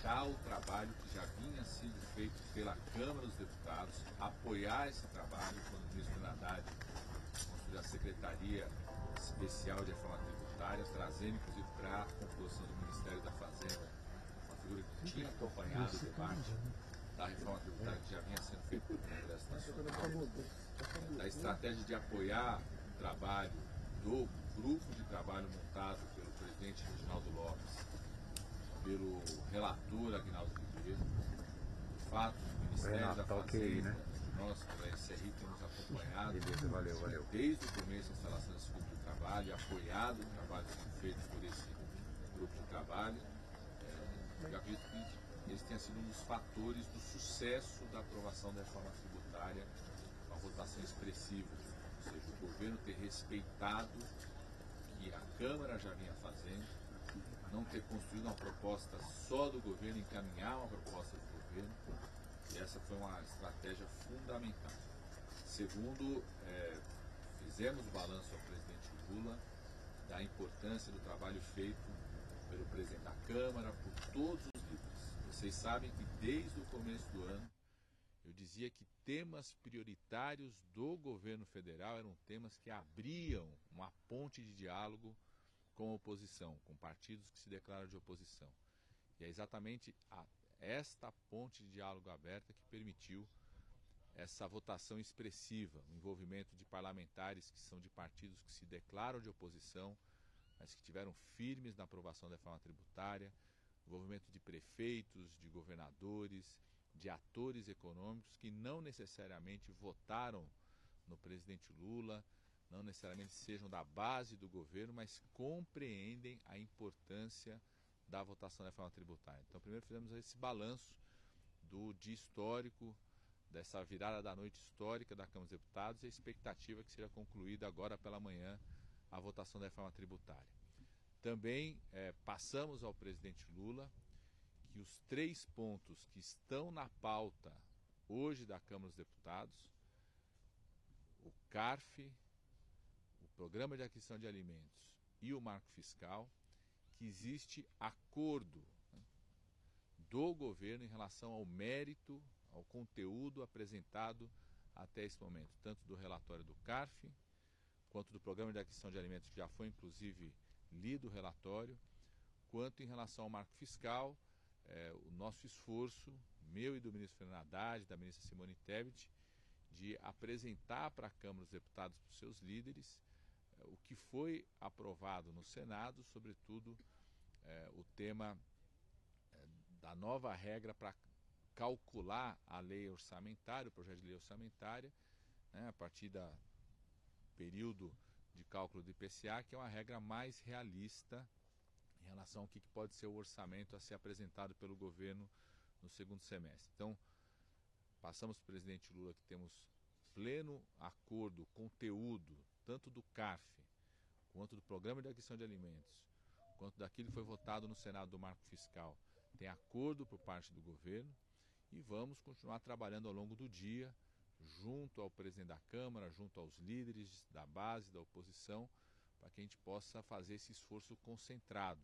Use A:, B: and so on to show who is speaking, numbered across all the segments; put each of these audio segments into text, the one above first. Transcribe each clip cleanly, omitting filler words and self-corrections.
A: respeitar o trabalho que já vinha sendo feito pela Câmara dos Deputados, apoiar esse trabalho quando o ministro Haddad construiu a Secretaria Especial de Reforma Tributária, trazendo inclusive para a composição do Ministério da Fazenda, uma figura que tinha acompanhado o debate da reforma tributária que já vinha sendo feito pelo Congresso Nacional, da estratégia de apoiar o trabalho do grupo de trabalho montado pelo presidente Reginaldo Lopes, pelo relator Aguinaldo Vieira, o fato do Ministério da Fazenda, nós, pela SRI, temos acompanhado desde o começo a instalação desse grupo de trabalho, apoiado o trabalho sendo feito por esse grupo de trabalho. Eu acredito que esse tenha sido um dos fatores do sucesso da aprovação da reforma tributária, uma votação expressiva, ou seja, o governo ter respeitado o que a Câmara já vinha fazendo, não ter construído uma proposta só do governo, encaminhar uma proposta do governo, e essa foi uma estratégia fundamental. Segundo, fizemos o balanço ao presidente Lula da importância do trabalho feito pelo presidente da Câmara, por todos os líderes. Vocês sabem que desde o começo do ano eu dizia que temas prioritários do governo federal eram temas que abriam uma ponte de diálogo com a oposição, com partidos que se declaram de oposição. E é exatamente esta ponte de diálogo aberta que permitiu essa votação expressiva, o envolvimento de parlamentares que são de partidos que se declaram de oposição, mas que tiveram firmes na aprovação da reforma tributária, envolvimento de prefeitos, de governadores, de atores econômicos que não necessariamente votaram no presidente Lula, não necessariamente sejam da base do governo, mas compreendem a importância da votação da reforma tributária. Então, primeiro fizemos esse balanço do dia histórico, dessa virada da noite histórica da Câmara dos Deputados e a expectativa que seja concluída agora pela manhã a votação da reforma tributária. Também passamos ao presidente Lula que os 3 pontos que estão na pauta hoje da Câmara dos Deputados, o CARF, o Programa de Aquisição de Alimentos e o Marco Fiscal, que existe acordo, né, do governo em relação ao mérito, ao conteúdo apresentado até esse momento, tanto do relatório do CARF, quanto do Programa de Aquisição de Alimentos, que já foi inclusive lido o relatório, quanto em relação ao Marco Fiscal, o nosso esforço, meu e do ministro Fernando Haddad, da ministra Simone Tebet, de apresentar para a Câmara dos Deputados, para os seus líderes, o que foi aprovado no Senado, sobretudo o tema da nova regra para calcular a lei orçamentária, o projeto de lei orçamentária, né, a partir do período de cálculo do IPCA, que é uma regra mais realista em relação ao que pode ser o orçamento a ser apresentado pelo governo no segundo semestre. Então, passamos para o presidente Lula que temos pleno acordo, conteúdo, tanto do CARF, quanto do Programa de Aquisição de Alimentos, quanto daquilo que foi votado no Senado do Marco Fiscal. Tem acordo por parte do governo e vamos continuar trabalhando ao longo do dia, junto ao presidente da Câmara, junto aos líderes da base, da oposição, para que a gente possa fazer esse esforço concentrado.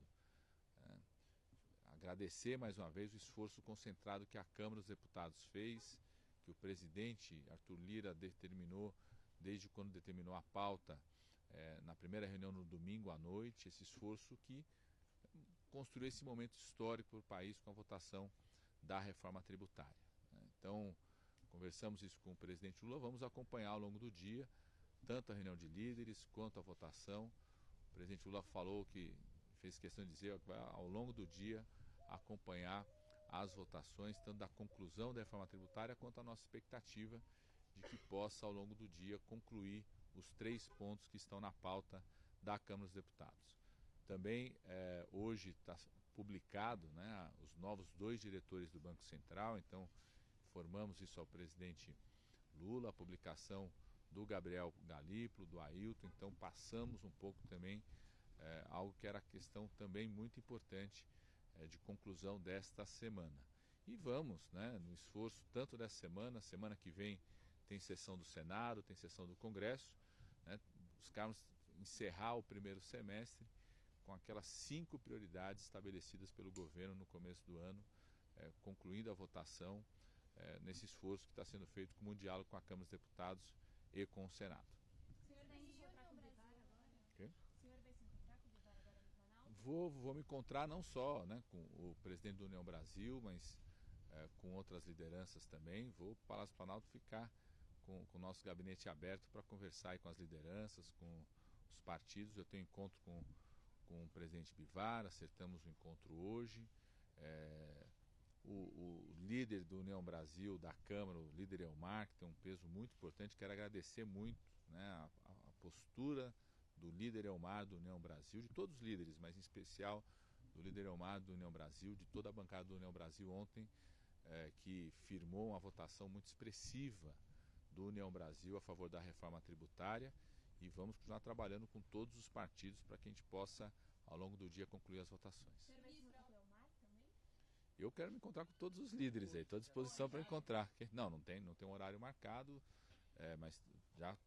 A: Agradecer mais uma vez o esforço concentrado que a Câmara dos Deputados fez, que o presidente Arthur Lira determinou, desde quando determinou a pauta, na primeira reunião no domingo à noite, esse esforço que construiu esse momento histórico para o país com a votação da reforma tributária. Então, conversamos isso com o presidente Lula, vamos acompanhar ao longo do dia, tanto a reunião de líderes quanto a votação. O presidente Lula falou que fez questão de dizer que vai ao longo do dia acompanhar as votações, tanto da conclusão da reforma tributária quanto a nossa expectativa de que possa ao longo do dia concluir os 3 pontos que estão na pauta da Câmara dos Deputados. Também hoje está publicado, né, os novos 2 diretores do Banco Central, então informamos isso ao presidente Lula, a publicação do Gabriel Galípolo, do Ailton, então passamos um pouco também algo que era questão também muito importante de conclusão desta semana. E vamos, né, no esforço tanto dessa semana que vem tem sessão do Senado, tem sessão do Congresso, né, buscarmos encerrar o primeiro semestre com aquelas 5 prioridades estabelecidas pelo governo no começo do ano, concluindo a votação nesse esforço que está sendo feito com o diálogo com a Câmara dos Deputados e com o Senado.
B: O senhor vai se encontrar com o Bivar agora?
A: Okay?
B: O senhor vai se encontrar com o Bivar agora no Planalto?
A: Vou me encontrar não só, né, com o presidente do União Brasil, mas com outras lideranças também. Vou para o Palácio Planalto ficar com o nosso gabinete aberto para conversar aí com as lideranças, com os partidos. Eu tenho encontro com o presidente Bivar, acertamos o encontro hoje. O líder do União Brasil, da Câmara, o líder Elmar, que tem um peso muito importante, quero agradecer muito, né, a postura do líder Elmar do União Brasil, de todos os líderes, mas em especial do líder Elmar do União Brasil, de toda a bancada do União Brasil ontem, que firmou uma votação muito expressiva do União Brasil a favor da reforma tributária, e vamos continuar trabalhando com todos os partidos para que a gente possa, ao longo do dia, concluir as votações.
B: O senhor vai se encontrar com o Elmar também?
A: Eu quero me encontrar com todos os líderes aí, estou à disposição para encontrar. Não tem um horário marcado, mas já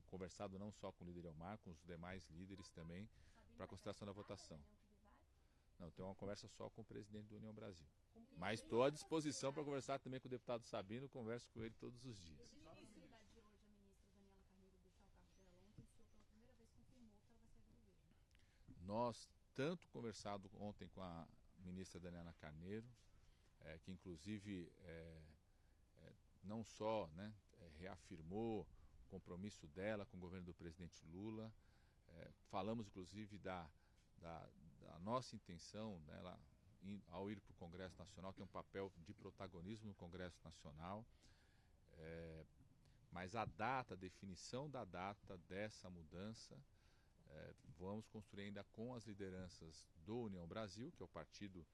A: conversado não só com o líder Elmar, com os demais líderes também, para a consideração da votação. Não, tem uma conversa só com o presidente do União Brasil. Mas estou à disposição para conversar também com o deputado Sabino, converso com ele todos os dias.
B: Teve necessidade de hoje a ministra Daniela Carneiro deixar o cargo dela ontem, o senhor pela primeira vez confirmou que ela vai sair do governo.
A: Nós, tanto conversado ontem com a ministra Daniela Carneiro, que inclusive não só, né, reafirmou o compromisso dela com o governo do presidente Lula, falamos inclusive da nossa intenção, né, ao ir para o Congresso Nacional, tem um papel de protagonismo no Congresso Nacional, mas a definição da data dessa mudança, vamos construir ainda com as lideranças do União Brasil, que é o partido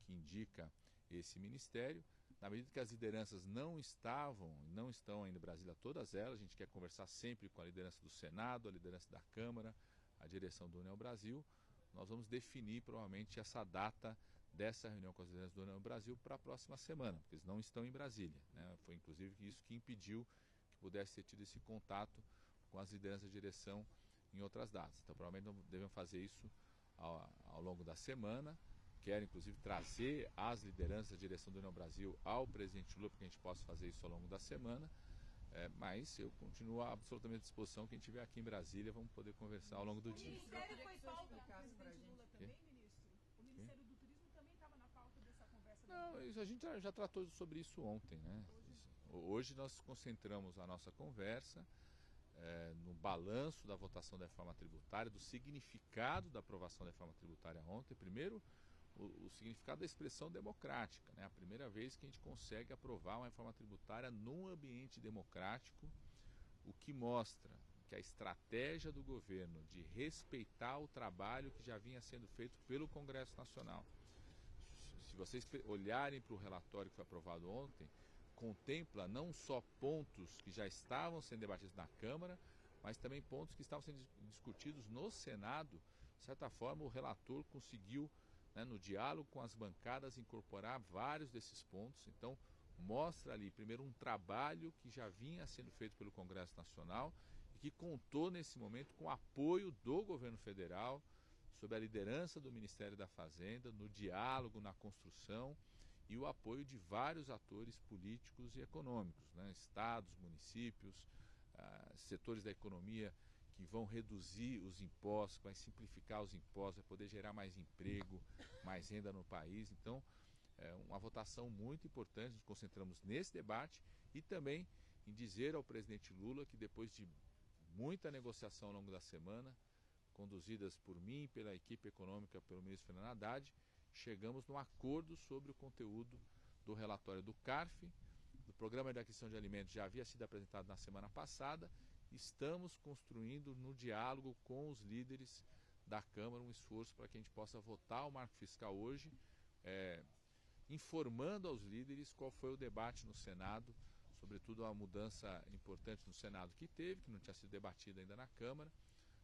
A: que indica esse ministério. Na medida que as lideranças não estão ainda em Brasília, todas elas, a gente quer conversar sempre com a liderança do Senado, a liderança da Câmara, a direção do União Brasil. Nós vamos definir provavelmente essa data dessa reunião com as lideranças do União Brasil para a próxima semana, porque eles não estão em Brasília, né? Foi inclusive isso que impediu que pudesse ter tido esse contato com as lideranças de direção em outras datas. Então provavelmente devemos fazer isso ao longo da semana. Quero inclusive trazer as lideranças da direção do União Brasil ao presidente Lula para que a gente possa fazer isso ao longo da semana. Mas eu continuo absolutamente à disposição. Quem estiver aqui em Brasília, vamos poder conversar ao longo do dia.
C: O Ministério foi pauta do presidente Lula também, ministro? O Ministério do Turismo também estava na pauta dessa conversa?
A: Não, a gente já tratou sobre isso ontem, né? Hoje nós concentramos a nossa conversa no balanço da votação da reforma tributária, do significado da aprovação da reforma tributária ontem. Primeiro, o significado da expressão democrática, né? A primeira vez que a gente consegue aprovar uma reforma tributária num ambiente democrático, o que mostra que a estratégia do governo de respeitar o trabalho que já vinha sendo feito pelo Congresso Nacional. Se vocês olharem para o relatório que foi aprovado ontem, contempla não só pontos que já estavam sendo debatidos na Câmara, mas também pontos que estavam sendo discutidos no Senado. De certa forma, o relator conseguiu, né, no diálogo com as bancadas, incorporar vários desses pontos. Então, mostra ali, primeiro, um trabalho que já vinha sendo feito pelo Congresso Nacional e que contou, nesse momento, com o apoio do governo federal, sob a liderança do Ministério da Fazenda, no diálogo, na construção, e o apoio de vários atores políticos e econômicos, né, estados, municípios, setores da economia que vão reduzir os impostos, vai simplificar os impostos, vai poder gerar mais emprego, mais renda no país. Então, é uma votação muito importante, nos concentramos nesse debate e também em dizer ao presidente Lula que depois de muita negociação ao longo da semana, conduzidas por mim, pela equipe econômica, pelo ministro Fernando Haddad, chegamos num acordo sobre o conteúdo do relatório do CARF, do Programa de Aquisição de Alimentos, já havia sido apresentado na semana passada. Estamos construindo no diálogo com os líderes da Câmara um esforço para que a gente possa votar o marco fiscal hoje, informando aos líderes qual foi o debate no Senado, sobretudo a mudança importante no Senado que teve, que não tinha sido debatida ainda na Câmara,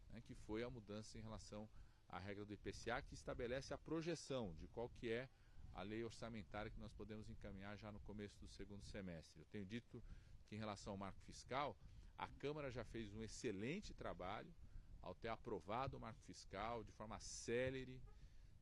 A: né, que foi a mudança em relação à regra do IPCA, que estabelece a projeção de qual que é a lei orçamentária que nós podemos encaminhar já no começo do segundo semestre. Eu tenho dito que em relação ao marco fiscal, a Câmara já fez um excelente trabalho ao ter aprovado o marco fiscal de forma célere,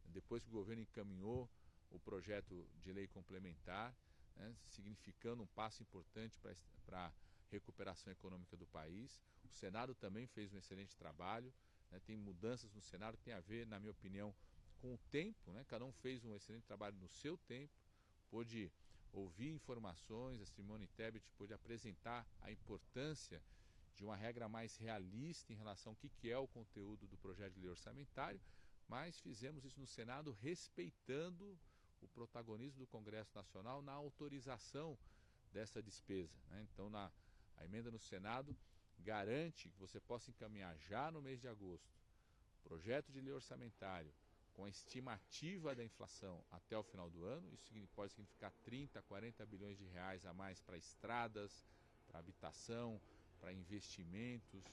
A: depois que o governo encaminhou o projeto de lei complementar, né, significando um passo importante para a recuperação econômica do país. O Senado também fez um excelente trabalho, né, tem mudanças no Senado que tem a ver, na minha opinião, com o tempo, né, cada um fez um excelente trabalho no seu tempo, pôde ouvir informações, a Simone Tebet pôde apresentar a importância de uma regra mais realista em relação ao que é o conteúdo do projeto de lei orçamentário, mas fizemos isso no Senado respeitando o protagonismo do Congresso Nacional na autorização dessa despesa, né? Então, a emenda no Senado garante que você possa encaminhar já no mês de agosto o projeto de lei orçamentário com a estimativa da inflação até o final do ano. Isso pode significar 30, 40 bilhões de reais a mais para estradas, para habitação, para investimentos,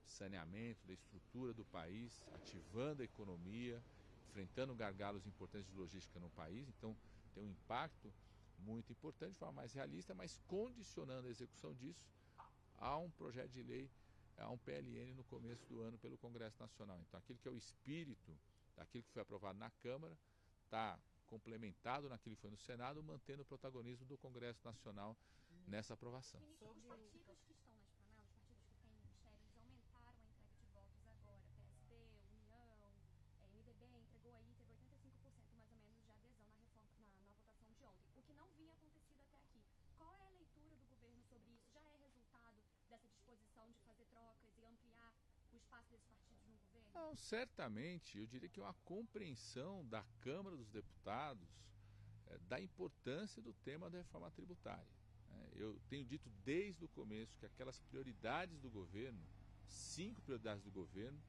A: saneamento da estrutura do país, ativando a economia, enfrentando gargalos importantes de logística no país. Então, tem um impacto muito importante, de forma mais realista, mas condicionando a execução disso a um projeto de lei, a um PLN no começo do ano pelo Congresso Nacional. Então, aquilo que é o espírito daquilo que foi aprovado na Câmara está complementado naquilo que foi no Senado, mantendo o protagonismo do Congresso Nacional nessa aprovação.
B: Ministro, os partidos que estão na esplanada, os partidos que têm ministério, eles aumentaram a entrega de votos agora. PSD, União, MDB entregou aí, teve 85% mais ou menos de adesão na reforma, na votação de ontem, o que não vinha acontecido até aqui. Qual é a leitura do governo sobre isso? Já é resultado dessa disposição de fazer trocas e ampliar o espaço desses partidos no governo?
A: Não, certamente, eu diria que é uma compreensão da Câmara dos Deputados da importância do tema da reforma tributária. Eu tenho dito desde o começo que aquelas prioridades do governo, 5 prioridades do governo,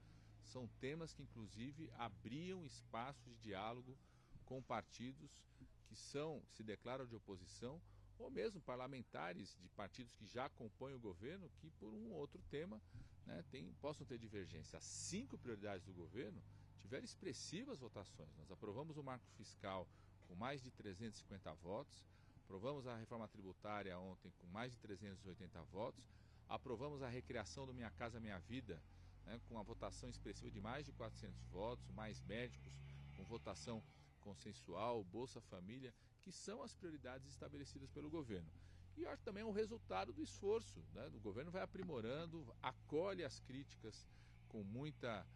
A: são temas que inclusive abriam espaço de diálogo com partidos que se declaram de oposição, ou mesmo parlamentares de partidos que já compõem o governo, que por um ou outro tema, né, possam ter divergência. As 5 prioridades do governo tiveram expressivas votações. Nós aprovamos o marco fiscal com mais de 350 votos, aprovamos a reforma tributária ontem com mais de 380 votos, aprovamos a recriação do Minha Casa Minha Vida, né, com a votação expressiva de mais de 400 votos, mais médicos, com votação consensual, Bolsa Família, que são as prioridades estabelecidas pelo governo. E eu acho que também é um resultado do esforço, né? O governo vai aprimorando, acolhe as críticas com muita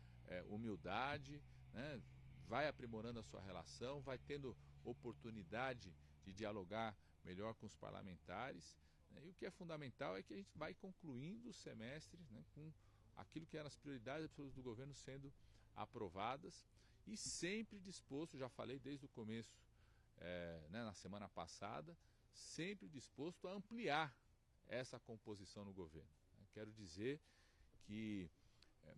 A: humildade, né? Vai aprimorando a sua relação, vai tendo oportunidade de dialogar melhor com os parlamentares, né? E o que é fundamental é que a gente vai concluindo o semestre, né, com aquilo que eram as prioridades absolutas do governo sendo aprovadas, e sempre disposto, já falei desde o começo, né, na semana passada, sempre disposto a ampliar essa composição no governo. Quero dizer que,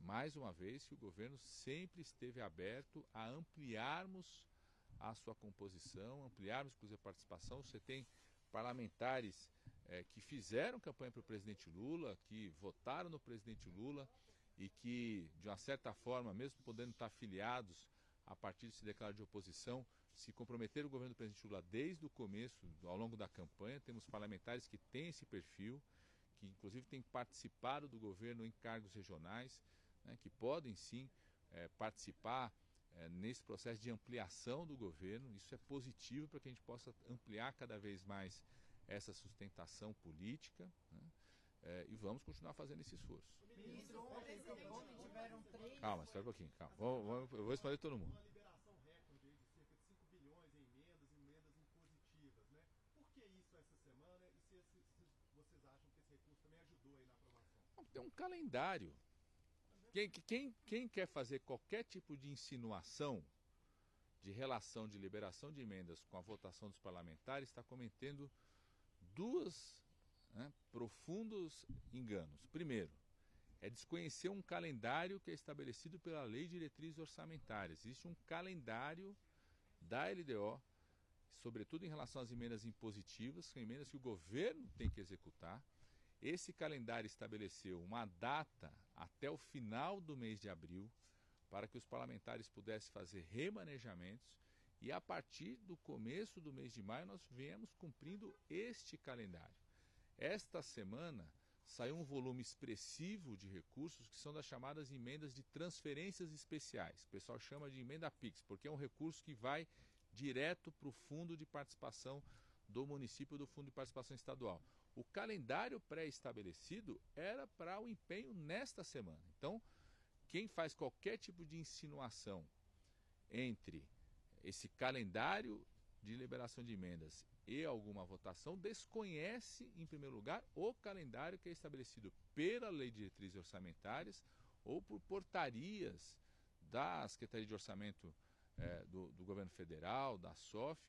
A: mais uma vez, que o governo sempre esteve aberto a ampliarmos a sua composição, ampliarmos inclusive a participação. Você tem parlamentares que fizeram campanha para o presidente Lula, que votaram no presidente Lula e que, de uma certa forma, mesmo podendo estar afiliados a partir de se declarar de oposição, se comprometeram o governo do presidente Lula desde o começo, ao longo da campanha. Temos parlamentares que têm esse perfil, que inclusive têm participado do governo em cargos regionais, né, que podem sim participar nesse processo de ampliação do governo. Isso é positivo para que a gente possa ampliar cada vez mais essa sustentação política, né? E vamos continuar fazendo esse esforço.
D: Ministro, ontem tiveram 3...
A: Calma, espera um pouquinho, calma. Eu vou responder todo mundo.
E: Uma liberação recorde de cerca de 5 bilhões em emendas impositivas, né? Por que isso essa semana e se vocês acham que esse recurso também ajudou aí na aprovação?
A: Tem um calendário. Quem quer fazer qualquer tipo de insinuação de relação de liberação de emendas com a votação dos parlamentares está cometendo duas profundos enganos. Primeiro, é desconhecer um calendário que é estabelecido pela Lei de Diretrizes Orçamentárias. Existe um calendário da LDO, sobretudo em relação às emendas impositivas, são emendas que o governo tem que executar. Esse calendário estabeleceu uma data até o final do mês de abril para que os parlamentares pudessem fazer remanejamentos, e a partir do começo do mês de maio nós viemos cumprindo este calendário. Esta semana saiu um volume expressivo de recursos que são das chamadas emendas de transferências especiais. O pessoal chama de emenda PIX, porque é um recurso que vai direto para o fundo de participação do município, do fundo de participação estadual. O calendário pré-estabelecido era para o empenho nesta semana. Então, quem faz qualquer tipo de insinuação entre esse calendário de liberação de emendas e alguma votação desconhece, em primeiro lugar, o calendário que é estabelecido pela Lei de Diretrizes Orçamentárias ou por portarias da Secretaria de Orçamento do Governo Federal, da SOF,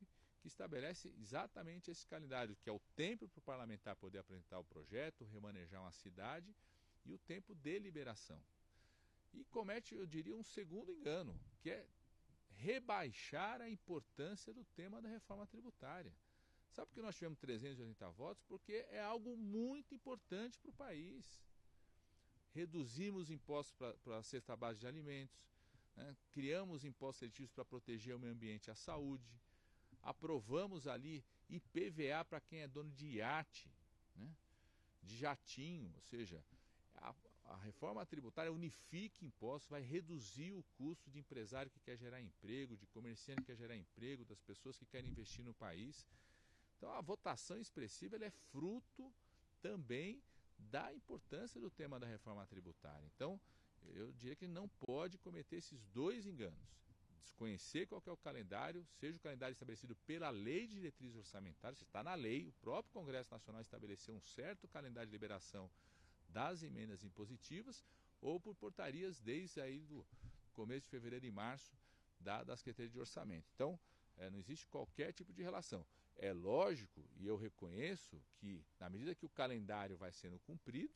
A: que estabelece exatamente esse calendário, que é o tempo para o parlamentar poder apresentar o projeto, remanejar uma cidade e o tempo de liberação. E comete, eu diria, um segundo engano, que é rebaixar a importância do tema da reforma tributária. Sabe por que nós tivemos 380 votos? Porque é algo muito importante para o país. Reduzimos impostos para a cesta básica de alimentos, né? Criamos impostos seletivos para proteger o meio ambiente e a saúde, aprovamos ali IPVA para quem é dono de iate, né? De jatinho, ou seja, a reforma tributária unifica impostos, vai reduzir o custo de empresário que quer gerar emprego, de comerciante que quer gerar emprego, das pessoas que querem investir no país. Então a votação expressiva ela é fruto também da importância do tema da reforma tributária. Então eu diria que não pode cometer esses dois enganos. Desconhecer qual que é o calendário, seja o calendário estabelecido pela Lei de Diretrizes Orçamentárias, está na lei, o próprio Congresso Nacional estabeleceu um certo calendário de liberação das emendas impositivas, ou por portarias desde aí do começo de fevereiro e março da Secretaria de Orçamento. Então, não existe qualquer tipo de relação. É lógico, e eu reconheço, que na medida que o calendário vai sendo cumprido,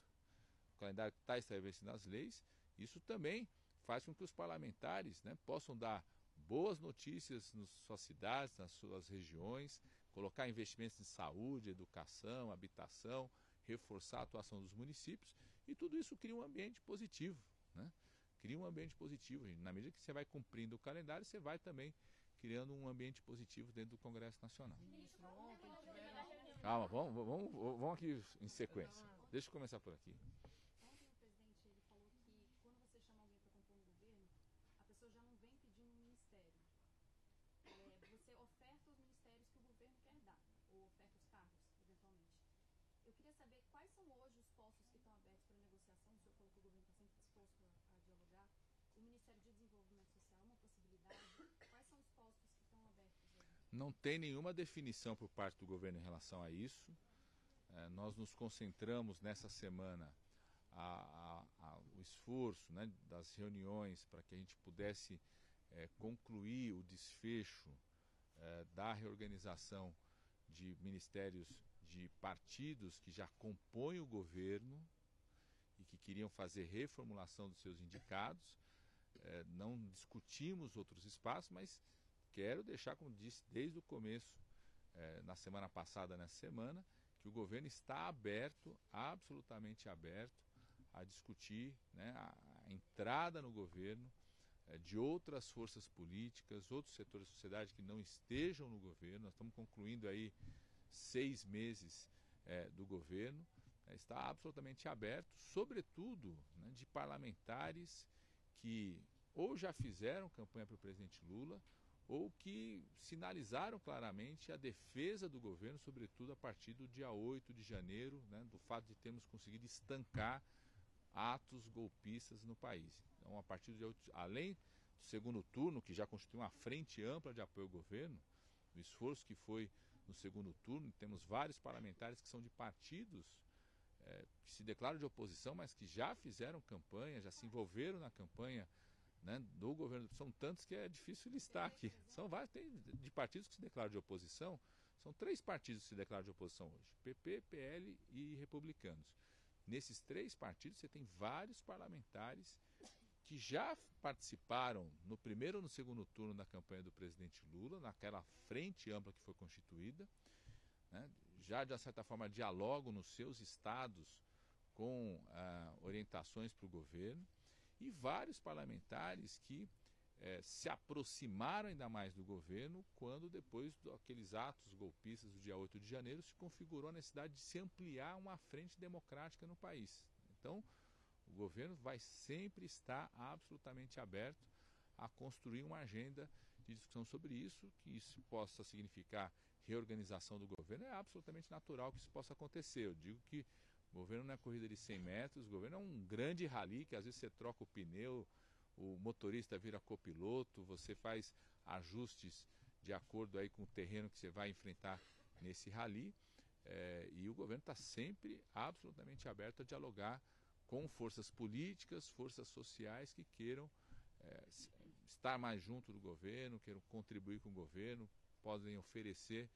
A: o calendário que está estabelecido nas leis, isso também faz com que os parlamentares, né, possam dar boas notícias nas suas cidades, nas suas regiões, colocar investimentos em saúde, educação, habitação, reforçar a atuação dos municípios, e tudo isso cria um ambiente positivo, né? Cria um ambiente positivo. Na medida que você vai cumprindo o calendário, você vai também criando um ambiente positivo dentro do Congresso Nacional. Calma, vamos aqui em sequência. Deixa eu começar por aqui.
B: Ontem o presidente ele falou que quando você chama alguém para compor um governo, a pessoa já não vem pedindo um ministério. Você oferta os ministérios que o governo quer dar, ou oferta os cargos, eventualmente. Eu queria saber quais são hoje os postos que estão abertos para negociação. O senhor falou que o governo está sempre disposto a dialogar. O Ministério de Desenvolvimento Social é uma possibilidade. Quais são os postos que estão abertos hoje?
A: Não tem nenhuma definição por parte do governo em relação a isso. Nós nos concentramos nessa semana o esforço, né, das reuniões para que a gente pudesse concluir o desfecho da reorganização de ministérios de partidos que já compõem o governo e que queriam fazer reformulação dos seus indicados. Não discutimos outros espaços, mas quero deixar, como disse desde o começo, na semana passada, nessa semana, que o governo está aberto, absolutamente aberto, a discutir, né, a entrada no governo de outras forças políticas, outros setores da sociedade que não estejam no governo. Nós estamos concluindo aí 6 meses do governo, está absolutamente aberto, sobretudo, né, de parlamentares que ou já fizeram campanha para o presidente Lula ou que sinalizaram claramente a defesa do governo, sobretudo a partir do dia 8 de janeiro, né, do fato de termos conseguido estancar atos golpistas no país. Então, a partir do dia 8, além do segundo turno, que já constitui uma frente ampla de apoio ao governo, o esforço que foi no segundo turno, temos vários parlamentares que são de partidos que se declaram de oposição, mas que já fizeram campanha, já se envolveram na campanha, né, do governo. São tantos que é difícil listar aqui. São vários, tem de partidos que se declaram de oposição, são 3 partidos que se declaram de oposição hoje, PP, PL e Republicanos. Nesses 3 partidos você tem vários parlamentares que já participaram no primeiro ou no segundo turno da campanha do presidente Lula, naquela frente ampla que foi constituída, né, já de certa forma dialogam nos seus estados com orientações para o governo, e vários parlamentares que se aproximaram ainda mais do governo quando, depois daqueles atos golpistas do dia 8 de janeiro, se configurou a necessidade de se ampliar uma frente democrática no país. Então, o governo vai sempre estar absolutamente aberto a construir uma agenda de discussão sobre isso, que isso possa significar reorganização do governo, é absolutamente natural que isso possa acontecer. Eu digo que o governo não é corrida de 100 metros, o governo é um grande rally, que às vezes você troca o pneu, o motorista vira copiloto, você faz ajustes de acordo aí com o terreno que você vai enfrentar nesse rally, e o governo está sempre absolutamente aberto a dialogar com forças políticas, forças sociais que queiram estar mais junto do governo, queiram contribuir com o governo, podem oferecer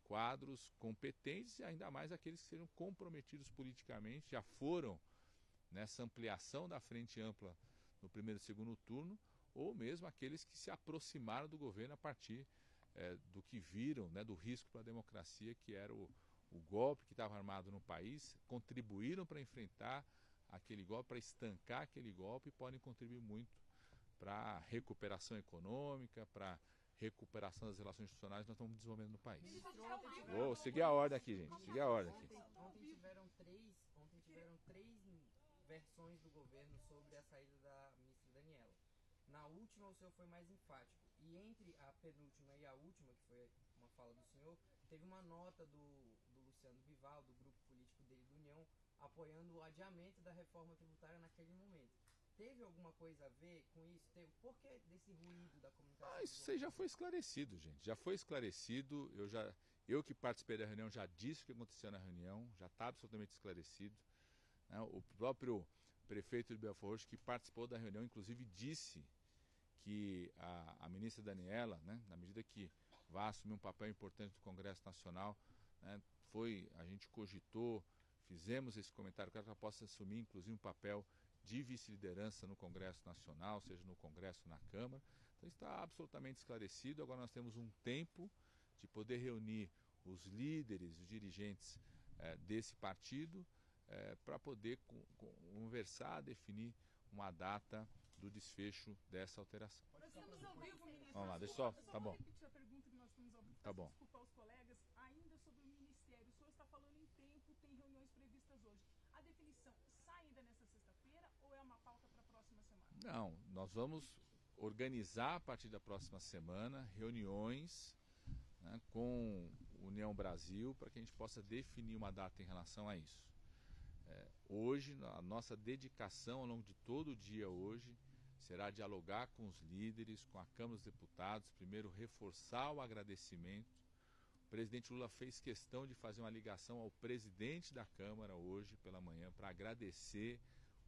A: quadros competentes e ainda mais aqueles que sejam comprometidos politicamente, já foram nessa ampliação da frente ampla no primeiro e segundo turno, ou mesmo aqueles que se aproximaram do governo a partir do que viram, né, do risco para a democracia, que era o golpe que estava armado no país, contribuíram para enfrentar aquele golpe, para estancar aquele golpe, e podem contribuir muito para a recuperação econômica, para a recuperação das relações institucionais que nós estamos desenvolvendo no país. Vou seguir a ordem aqui, gente. Seguir a ordem aqui.
D: Ontem tiveram três versões do governo sobre a saída da ministra Daniela. Na última, o senhor foi mais enfático. E entre a penúltima e a última, que foi uma fala do senhor, teve uma nota do Luciano Bivar, do grupo político dele do União, apoiando o adiamento da reforma tributária naquele momento. Teve alguma coisa a ver com isso? Por que desse ruído da comunicação?
A: Isso aí já foi esclarecido, gente. Já foi esclarecido. Eu que participei da reunião já disse o que aconteceu na reunião, já está absolutamente esclarecido. O próprio prefeito de Belfort Roxo, que participou da reunião, inclusive disse que a ministra Daniela, né, na medida que vai assumir um papel importante no Congresso Nacional, né, a gente cogitou, fizemos esse comentário, que ela possa assumir inclusive um papel de vice-liderança no Congresso Nacional, seja no Congresso ou na Câmara. Então está absolutamente esclarecido. Agora nós temos um tempo de poder reunir os líderes, os dirigentes desse partido, para poder conversar, definir uma data do desfecho dessa alteração.
C: Nós estamos ao vivo, ministro.
A: Vamos lá, deixa só, tá bom.
C: Repetir a pergunta que nós estamos ao vivo.
A: Tá bom.
C: Desculpar os colegas, ainda sobre o Ministério. O senhor está falando em tempo, tem reuniões previstas hoje. A definição sai ainda nessa sexta-feira ou é uma pauta para a próxima semana?
A: Não, nós vamos organizar a partir da próxima semana reuniões, né, com União Brasil, para que a gente possa definir uma data em relação a isso. Hoje, a nossa dedicação ao longo de todo o dia hoje será dialogar com os líderes, com a Câmara dos Deputados, primeiro reforçar o agradecimento. O presidente Lula fez questão de fazer uma ligação ao presidente da Câmara hoje pela manhã para agradecer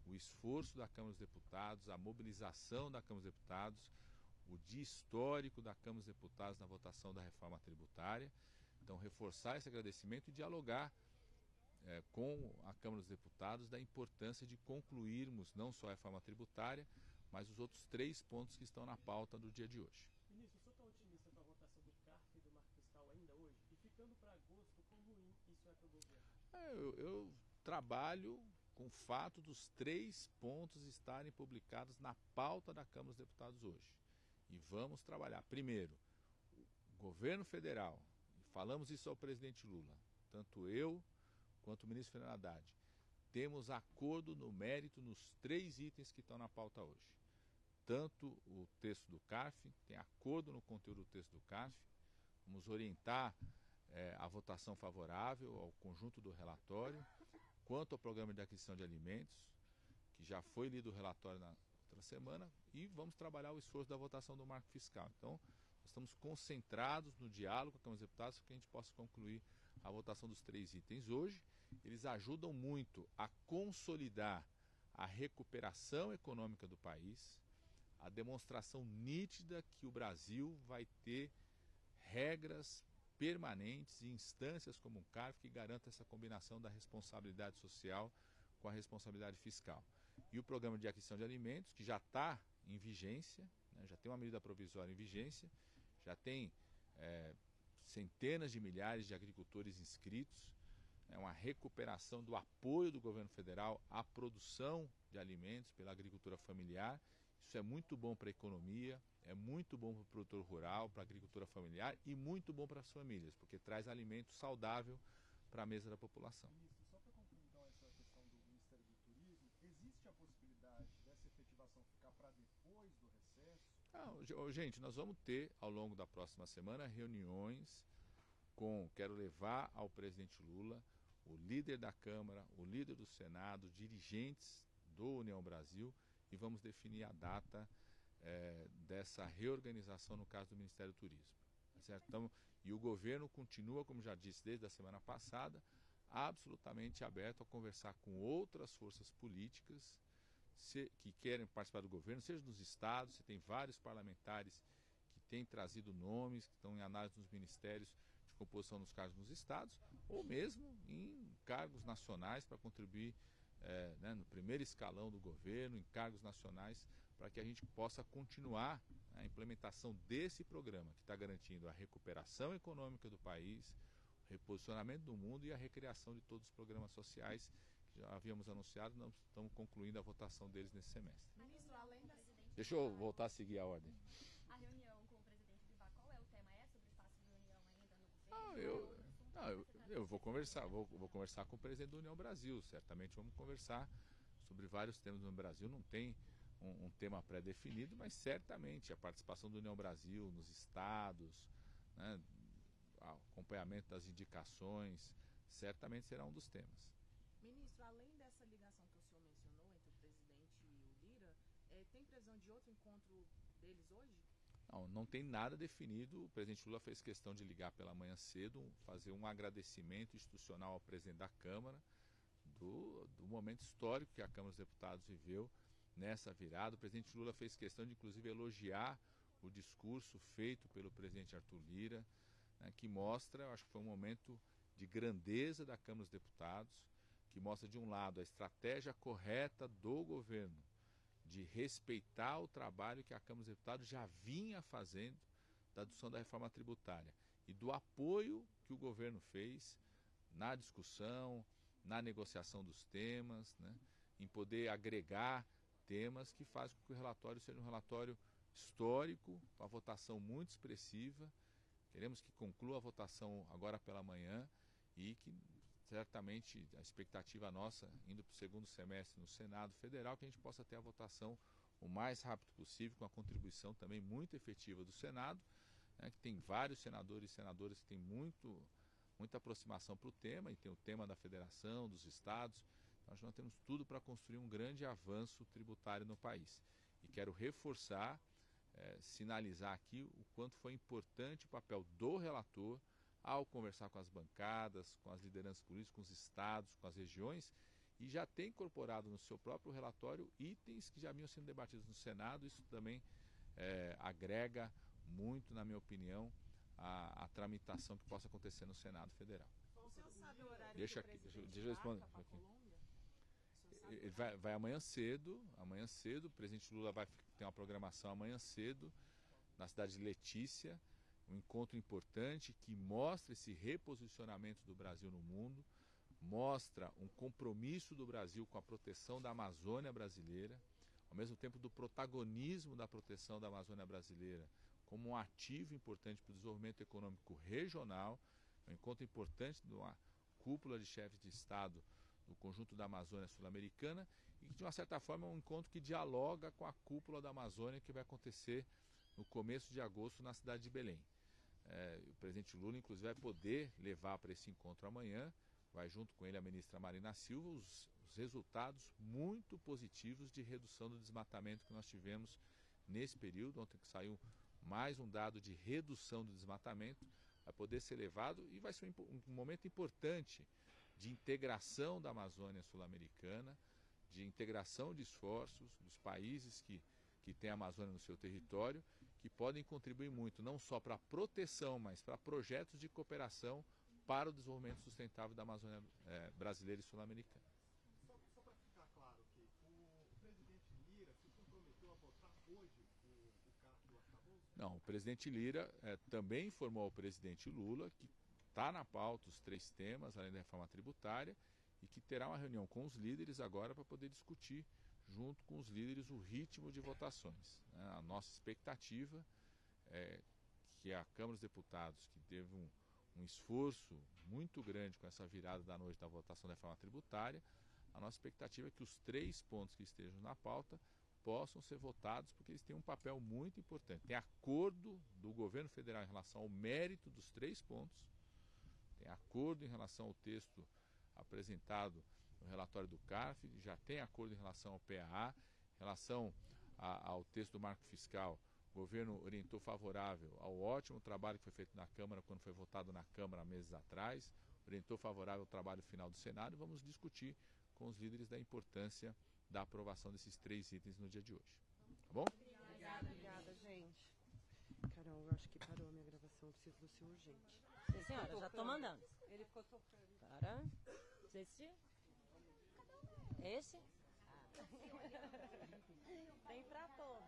A: o esforço da Câmara dos Deputados, a mobilização da Câmara dos Deputados, o dia histórico da Câmara dos Deputados na votação da reforma tributária. Então, reforçar esse agradecimento e dialogar com a Câmara dos Deputados da importância de concluirmos não só a reforma tributária, mas os outros 3 pontos que estão na pauta do dia de hoje.
F: Ministro, o senhor está otimista com a votação do CARF e do Marco Fiscal ainda hoje? E ficando para agosto, quão ruim isso é para o governo?
A: Eu trabalho com o fato dos 3 pontos estarem publicados na pauta da Câmara dos Deputados hoje. E vamos trabalhar. Primeiro, o governo federal, e falamos isso ao presidente Lula, tanto eu quanto o ministro Fernando Haddad, temos acordo no mérito nos 3 itens que estão na pauta hoje. Tanto o texto do CARF, tem acordo no conteúdo do texto do CARF, vamos orientar a votação favorável ao conjunto do relatório, quanto ao programa de aquisição de alimentos, que já foi lido o relatório na outra semana, e vamos trabalhar o esforço da votação do marco fiscal. Então, nós estamos concentrados no diálogo com a Câmara dos Deputados para que a gente possa concluir a votação dos 3 itens hoje. Eles ajudam muito a consolidar a recuperação econômica do país, a demonstração nítida que o Brasil vai ter regras permanentes e instâncias como o CARF que garantam essa combinação da responsabilidade social com a responsabilidade fiscal. E o programa de aquisição de alimentos, que já está em vigência, né, já tem uma medida provisória em vigência, já tem centenas de milhares de agricultores inscritos, uma recuperação do apoio do governo federal à produção de alimentos pela agricultura familiar. Isso é muito bom para a economia, é muito bom para o produtor rural, para a agricultura familiar e muito bom para as famílias, porque traz alimento saudável para a mesa da população.
E: Ministro, só para concluir então essa questão do Ministério do Turismo, existe a possibilidade dessa efetivação ficar para depois do recesso?
A: Gente, nós vamos ter ao longo da próxima semana reuniões quero levar ao presidente Lula, o líder da Câmara, o líder do Senado, dirigentes do União Brasil, e vamos definir a data dessa reorganização no caso do Ministério do Turismo. Tá certo? Então, e o governo continua, como já disse desde a semana passada, absolutamente aberto a conversar com outras forças políticas que querem participar do governo, seja nos estados, você tem vários parlamentares que têm trazido nomes, que estão em análise nos ministérios de composição dos cargos nos estados, ou mesmo em cargos nacionais para contribuir no primeiro escalão do governo, em cargos nacionais, para que a gente possa continuar a implementação desse programa, que está garantindo a recuperação econômica do país, o reposicionamento do mundo e a recriação de todos os programas sociais que já havíamos anunciado. Nós estamos concluindo a votação deles nesse semestre.
C: Ministro, além das...
A: Deixa eu voltar a seguir a ordem.
B: A reunião com o presidente Bivar, qual é o tema? É sobre espaço de união ainda no governo?
A: Eu vou conversar com o presidente da União Brasil. Certamente vamos conversar sobre vários temas no Brasil. Não tem um tema pré-definido, mas certamente a participação da União Brasil nos estados, né, acompanhamento das indicações, certamente será um dos temas.
C: Ministro, além dessa ligação que o senhor mencionou entre o presidente e o Lira, tem previsão de outro encontro deles hoje?
A: Não tem nada definido. O presidente Lula fez questão de ligar pela manhã cedo, fazer um agradecimento institucional ao presidente da Câmara do momento histórico que a Câmara dos Deputados viveu nessa virada. O presidente Lula fez questão de, inclusive, elogiar o discurso feito pelo presidente Arthur Lira, né, que mostra, eu acho que foi um momento de grandeza da Câmara dos Deputados, que mostra, de um lado, a estratégia correta do governo de respeitar o trabalho que a Câmara dos Deputados já vinha fazendo da discussão da reforma tributária e do apoio que o governo fez na discussão, na negociação dos temas, né, em poder agregar temas que fazem com que o relatório seja um relatório histórico, com a votação muito expressiva. Queremos que conclua a votação agora pela manhã e que certamente a expectativa nossa, indo para o segundo semestre no Senado Federal, que a gente possa ter a votação o mais rápido possível, com a contribuição também muito efetiva do Senado, né, que tem vários senadores e senadoras que têm muita aproximação para o tema, e tem o tema da federação, dos estados. Então, nós temos tudo para construir um grande avanço tributário no país. E quero reforçar, sinalizar aqui o quanto foi importante o papel do relator ao conversar com as bancadas, com as lideranças políticas, com os estados, com as regiões, e já tem incorporado no seu próprio relatório itens que já vinham sendo debatidos no Senado. Isso também agrega muito, na minha opinião, a tramitação que possa acontecer no Senado Federal.
C: O senhor sabe o horário
A: Deixa
C: que o presidente
A: deixa eu responder
C: para a Colômbia?
A: Ele vai amanhã cedo, o presidente Lula vai ter uma programação amanhã cedo, na cidade de Letícia, um encontro importante que mostra esse reposicionamento do Brasil no mundo, mostra um compromisso do Brasil com a proteção da Amazônia brasileira, ao mesmo tempo do protagonismo da proteção da Amazônia brasileira como um ativo importante para o desenvolvimento econômico regional, um encontro importante de uma cúpula de chefes de Estado do conjunto da Amazônia Sul-Americana, e que, de uma certa forma, é um encontro que dialoga com a cúpula da Amazônia, que vai acontecer no começo de agosto na cidade de Belém. O presidente Lula, inclusive, vai poder levar para esse encontro amanhã, vai junto com ele a ministra Marina Silva, os resultados muito positivos de redução do desmatamento que nós tivemos nesse período. Ontem que saiu mais um dado de redução do desmatamento, vai poder ser levado e vai ser um momento importante de integração da Amazônia Sul-Americana, de integração de esforços dos países que têm a Amazônia no seu território, que podem contribuir muito, não só para a proteção, mas para projetos de cooperação para o desenvolvimento sustentável da Amazônia brasileira e sul-americana.
E: Só para ficar claro aqui, o presidente Lira se comprometeu a votar hoje o cargo do arcabouço?
A: Não, o presidente Lira também informou ao presidente Lula que está na pauta os 3 temas, além da reforma tributária, e que terá uma reunião com os líderes agora para poder discutir, junto com os líderes, o ritmo de votações. A nossa expectativa é que a Câmara dos Deputados, que teve um esforço muito grande com essa virada da noite da votação da reforma tributária, a nossa expectativa é que os 3 pontos que estejam na pauta possam ser votados, porque eles têm um papel muito importante. Tem acordo do governo federal em relação ao mérito dos 3 pontos, tem acordo em relação ao texto apresentado no relatório do CARF, já tem acordo em relação ao PAA, em relação ao texto do marco fiscal. O governo orientou favorável ao ótimo trabalho que foi feito na Câmara, quando foi votado na Câmara há meses atrás, orientou favorável ao trabalho final do Senado, e vamos discutir com os líderes da importância da aprovação desses 3 itens no dia de hoje. Tá bom?
G: Obrigada, gente. Carol, eu acho que parou a minha gravação, eu preciso do seu urgente.
H: Sim, senhora, já tô mandando.
G: Ele ficou tocando.
H: Para. Esse? Esse?
G: Tem pra todos.